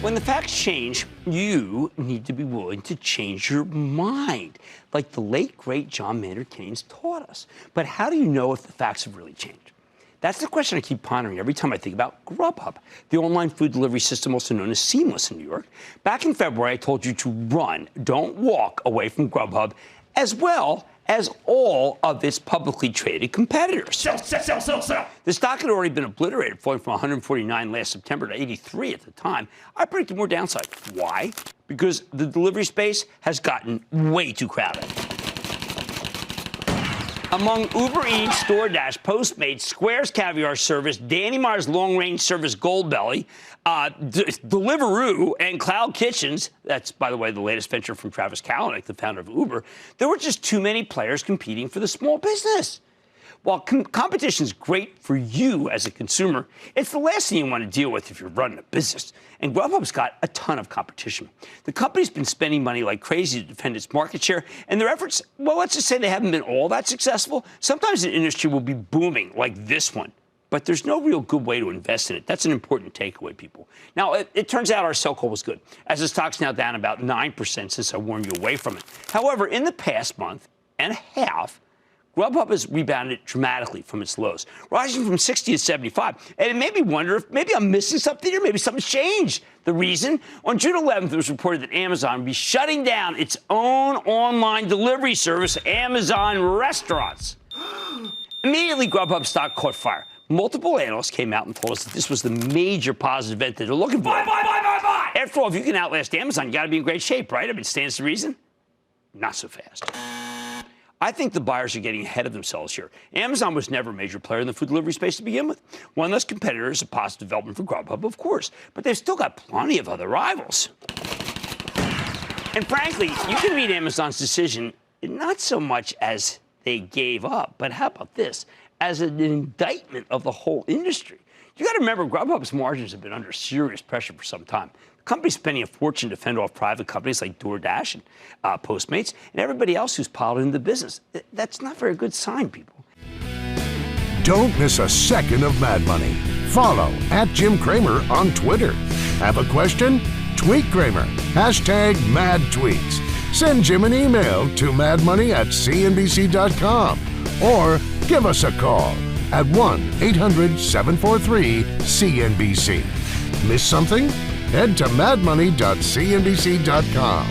When the facts change, you need to be willing to change your mind, like the late, great John Maynard Keynes taught us. But how do you know if the facts have really changed? That's the question I keep pondering every time I think about GrubHub, the online food delivery system also known as Seamless in New York. Back in February, I told you to run, don't walk away from GrubHub, as well as all of its publicly traded competitors. Sell. The stock had already been obliterated, falling from 149 last September to 83 at the time. I predicted more downside. Why? Because the delivery space has gotten way too crowded. Among Uber Eats, DoorDash, Postmates, Square's Caviar Service, Danny Meyer's long-range service Goldbelly, Deliveroo, and Cloud Kitchens, that's, by the way, the latest venture from Travis Kalanick, the founder of Uber, there were just too many players competing for the small business. While competition is great for you as a consumer, it's the last thing you want to deal with if you're running a business. And GrubHub's got a ton of competition. The company's been spending money like crazy to defend its market share, and their efforts, well, let's just say they haven't been all that successful. Sometimes an industry will be booming like this one, but there's no real good way to invest in it. That's an important takeaway, people. Now, it turns out our sell call was good, as the stock's now down about 9% since I warned you away from it. However, in the past month and a half, GrubHub has rebounded dramatically from its lows, rising from 60 to 75. And it made me wonder if maybe I'm missing something here. Maybe something's changed. The reason? On June 11th, it was reported that Amazon would be shutting down its own online delivery service, Amazon Restaurants. Immediately, GrubHub stock caught fire. Multiple analysts came out and told us that this was the major positive event that they're looking for. Buy! After all, if you can outlast Amazon, you got to be in great shape, right? I mean, stands to reason. Not so fast. I think the buyers are getting ahead of themselves here. Amazon was never a major player in the food delivery space to begin with. One less competitor is a positive development for GrubHub, of course, but they've still got plenty of other rivals. And frankly, you can read Amazon's decision not so much as they gave up, but how about this? As an indictment of the whole industry. You got to remember, GrubHub's margins have been under serious pressure for some time. The company's spending a fortune to fend off private companies like DoorDash and Postmates and everybody else who's piled into the business. That's not a very good sign, people. Don't miss a second of Mad Money. Follow @Jim Cramer on Twitter. Have a question? Tweet Cramer. #MadTweets. Send Jim an email to madmoney@cnbc.com or give us a call at 1-800-743-CNBC. Miss something? Head to madmoney.cnbc.com.